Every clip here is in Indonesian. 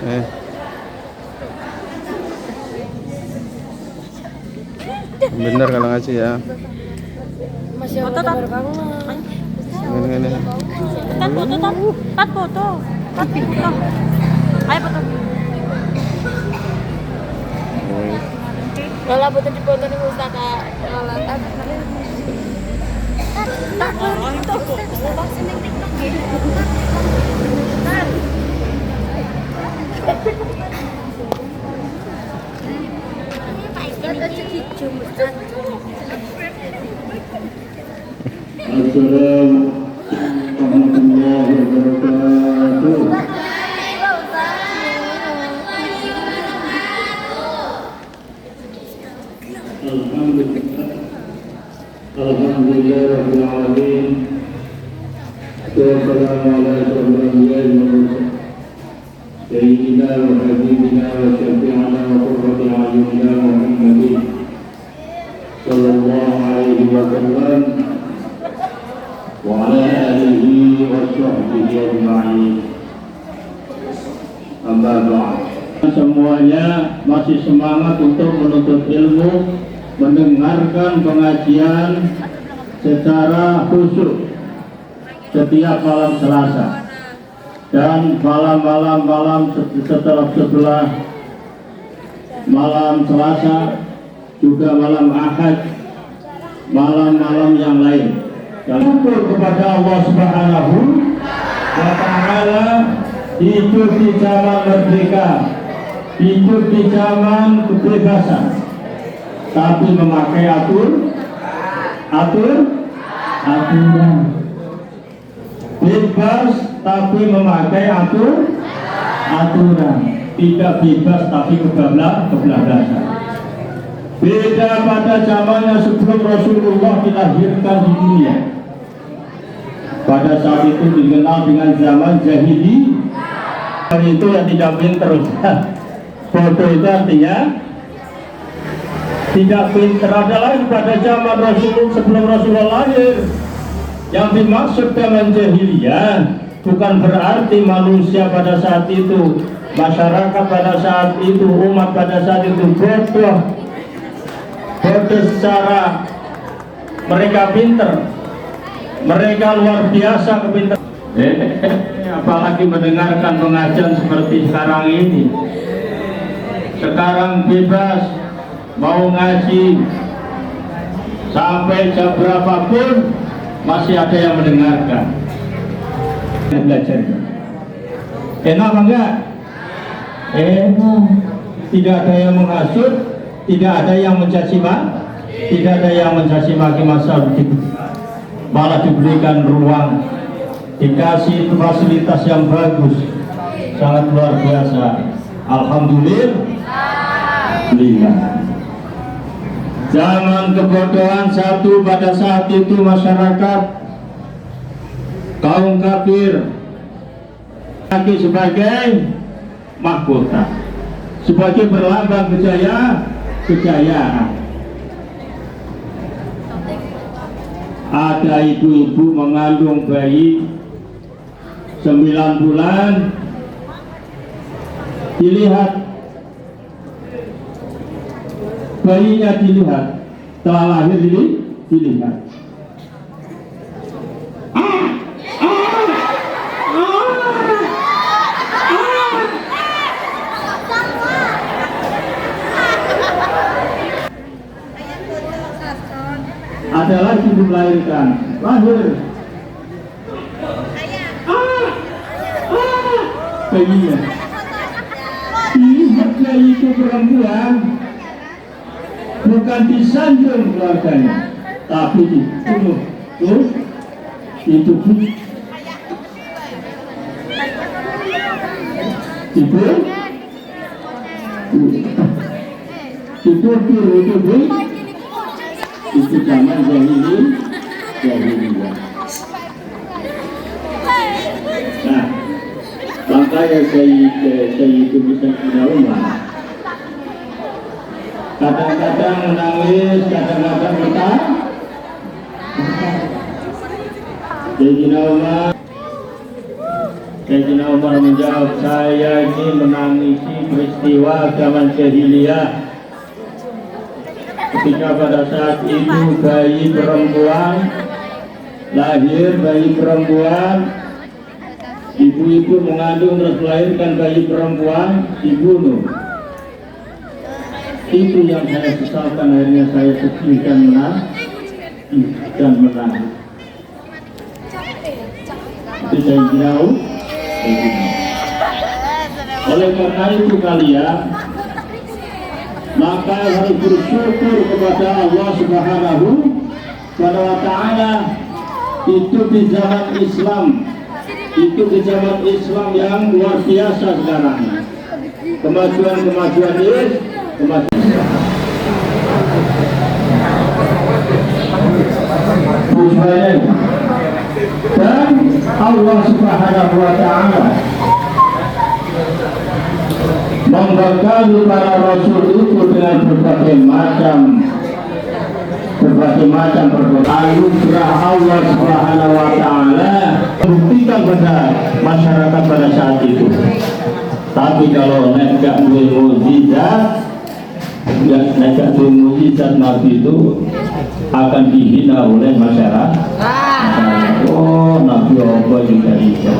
Eh, bener kalau ngaji ya. Masih foto baru kangen. Ini. Tat foto, tat foto. Ayo foto. Lala foto di foto nih Mustaka. Lala tat. Tak foto. Seneng TikTok ya. Assalamualaikum warahmatullahi wabarakatuh. Alhamdulillah alamin. Wassalamu ala asyrofil anbiya'i wal mursalin. Sayyidina wa habibina wa syafi'ina wa qurrati a'yunina Muhammadin sallallahu alaihi wa sallam wa ala alihi wa sahbihi ajma'in. Amma ba'd. Semuanya masih semangat untuk menuntut ilmu, mendengarkan pengajian secara khusyuk setiap malam Selasa dan malam setelah malam Selasa juga malam Ahad, malam-malam yang lain. Syukur kepada Allah Subhanahu wa Ta'ala, hidup di zaman merdeka, hidup di zaman kebebasan, tapi memakai aturan. Bebas tapi memakai aturan. Tidak bebas tapi kebablasan. Beda pada zamannya sebelum Rasulullah dilahirkan di dunia. Pada saat itu dikenal dengan zaman jahili. Itu yang tidak pinter. Bodoh itu artinya tidak pinter. Adalah pada zaman Rasulullah sebelum Rasulullah lahir. Yang dimaksud dengan jahiliyah bukan berarti manusia pada saat itu, masyarakat pada saat itu, umat pada saat itu bodoh secara mereka pinter, mereka luar biasa kepinter. Apalagi mendengarkan pengajian seperti sekarang ini. Sekarang bebas mau ngaji sampai jam berapapun masih ada yang mendengarkan. Belajar. Enak apa enggak? Enak. Tidak ada yang menghasut, tidak ada yang mencaci maki, tidak ada yang mencaci maki masa malah diberikan ruang, dikasih fasilitas yang bagus, sangat luar biasa. Alhamdulillah. Zaman kebodohan satu pada saat itu masyarakat kaum kafir lagi sebagai mahkota, sebagai berlambang kejayaan. Ada ibu-ibu mengandung bayi 9 bulan, dilihat bayinya, dilihat setelah lahir, dilihat ada lagi melahirkan, lahir bayinya, dilihat bayi itu perempuan, bukan disanjung keluarganya, tapi dibunuh itu zaman jahiliyah. Nah, makanya saya itu bisa punya rumah. Kadang-kadang menangis, kadang-kadang betah. Sayyidina Umar Sayyidina Umar menjawab, saya ini menangisi peristiwa zaman jahiliyah ketika pada saat itu bayi perempuan lahir, bayi perempuan, ibu-ibu mengandung terus melahirkan bayi perempuan, dibunuh. Itu yang saya sesalkan, akhirnya saya sedih dan menang. Itu saya tahu. Oleh karena itu kalian, maka harus bersyukur kepada Allah Subhanahu wa Ta'ala. Itu di zaman Islam, itu di zaman Islam yang luar biasa sekarang. Kemajuan ini, dan Allah Subhanahu wa Ta'ala membekali para rasul itu dengan berbagai macam anugerah Allah Subhanahu wa Ta'ala membuktikan pada masyarakat pada saat itu. Tapi kalau negak mukjizat, Nabi itu akan dihina oleh masyarakat. Oh, Nabi apa juga bisa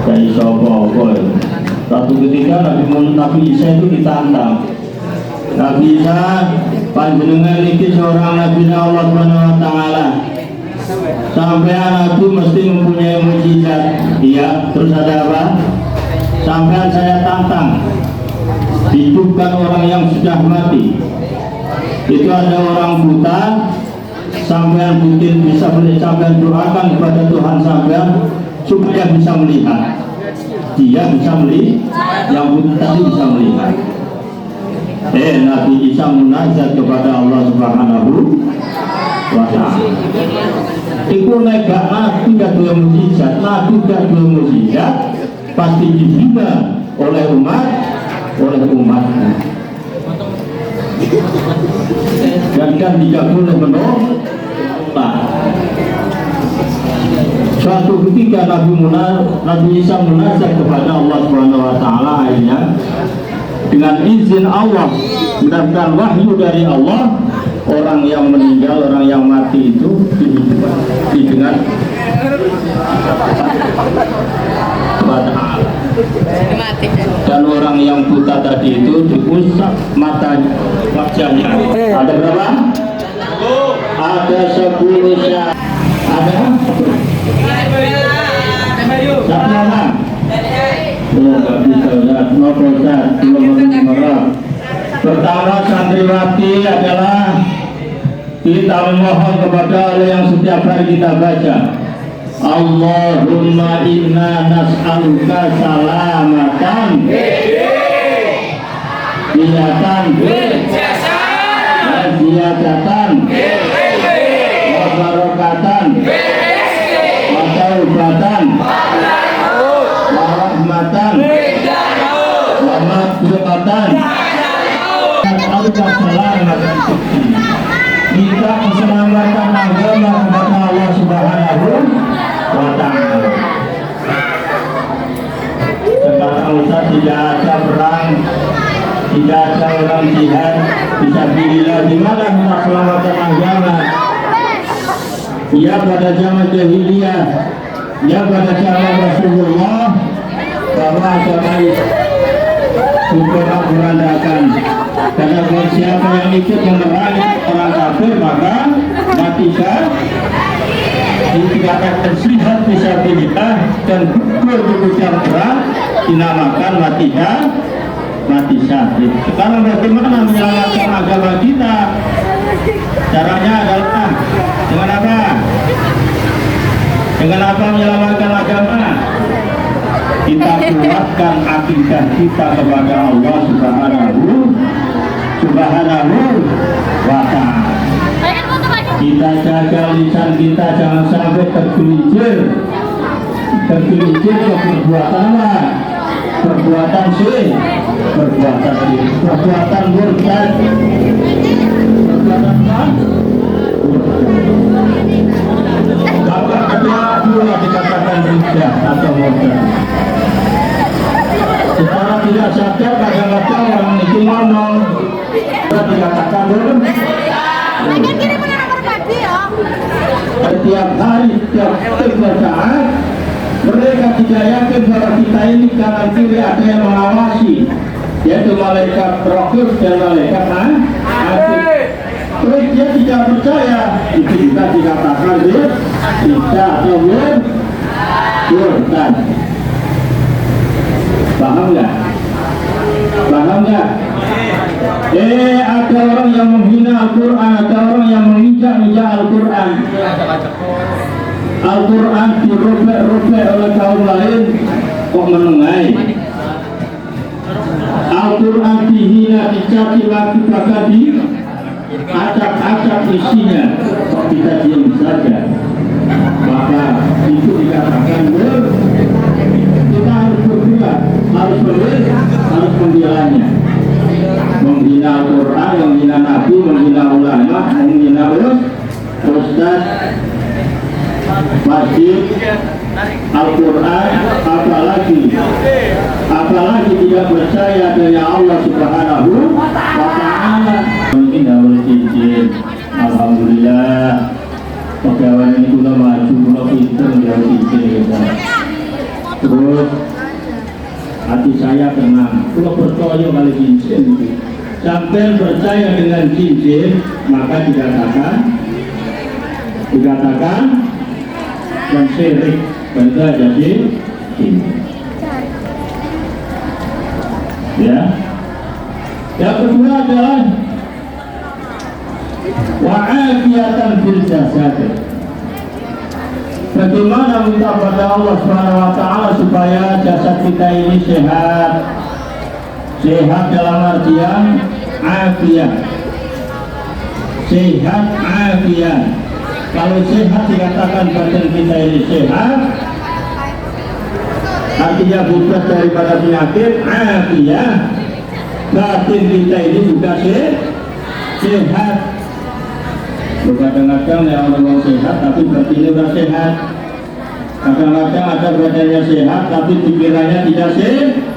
dari apa. Satu ketika Nabi Isa itu ditantang. Nabi Isa, panjenengan ini seorang Nabi Allah Subhanahu wa Ta'ala. Sampai Nabi mesti mempunyai mukjizat. Iya, terus ada apa? Sampai saya tantang, hidupkan orang yang sudah mati. Itu ada orang buta, sampean mungkin bisa sampean doakan kepada Tuhan sampean supaya bisa melihat. Dia bisa melihat, yang buta tadi bisa melihat. Nabi Isa munajat kepada Allah Subhanahu wa Ta'ala. Itu negak Nabi gak dua mujizat, Nabi gak dua mujizat, pasti dihina oleh umatnya. Dan tidak boleh menolak. Suatu ketika Nabi Isa munajat kepada Allah Subhanahu wa Ta'ala, akhirnya dengan izin Allah mendapatkan wahyu dari Allah, orang yang meninggal, orang yang mati itu dihidupkan kepada Allah. Dan orang yang buta tadi itu diusap wajahnya. Ada berapa? Ada 10 syarat. Ada? Satu. Nggak bisa lihat, pertama santriwati adalah kita memohon kepada Allah yang setiap hari kita baca, Allahumma inna nas'aluka salamatan ziyatan ziyadatan wa barakatan wa taubatan rahmatan wa maghfiratan. Kita keselamatan agama kepada Allah Subhanahu wa Ta'ala. Sekarang Ustaz tidak ada perang, tidak ada orang jihad, bisa bilillah. Di mana keselamatan agama? Ya pada zaman jahiliyah, ya pada zaman Rasulullah, bahwa agama itu berandakan. Karena siapa yang ikut memerangi orang kafir maka matikan. Dikatakan tersihat bisa bilillah dan gugur di medan perang dinamakan mati syahid. Sekarang bagaimana menyelamatkan agama kita? Caranya adalah dengan apa? Dengan apa menyelamatkan agama? Kita kuatkan akidah kita kepada Allah Subhanahu wa Ta'ala. Kita jaga lisan kita jangan sampai tergelincir ke perbuatan perbuatan murtad, Bapak kedua dikatakan ridha atau murtad. Setiap hari, setiap saat, mereka tidak yakin bahwa kita ini kanan kiri ada yang mengawasi, yaitu malaikat rohur dan malaikat hati. Terus dia tidak percaya, itu juga dikatakan tidak murtad. Paham nggak? Paham nggak? Ada orang yang menghina Al-Quran, ada orang yang menginjak-injak Al-Quran. Al-Quran dirobek-robek oleh kaum lain, kok menengai. Al-Quran dihina, dicaci lagi, bahkan acak-acak isinya, kok kita diam saja. Maka itu dikatakan kita harus bergerak, harus membelanya. Menghina Al-Quran, menghina Nabi, menghina ulama, menghina ustaz, masjid, Al-Quran, apalagi tidak percaya dengan Allah Subhanahu wa Ta'ala. Mungkin harus izin. Alhamdulillah pegawai ini kula maju, kula pinter, harus izin. Terus hati saya tenang, kula percaya kali cincin. Sampai percaya dengan cincin, maka dikatakan dan syirik, benda jadi cincin. Ya. Yang kedua adalah wa'afiyatan fil jasad. Bagaimana minta pada Allah Subhanahu wa Ta'ala supaya jasad kita ini sehat. Sehat dalam artian afiat. Sehat afiat. Kalau sehat dikatakan badan kita ini sehat, artinya bebas daripada penyakit. Afiat, batin kita ini juga sehat. Kadang-kadang ya orang sehat tapi batinnya tidak sehat. Kadang-kadang ada badannya sehat tapi pikirannya tidak sehat.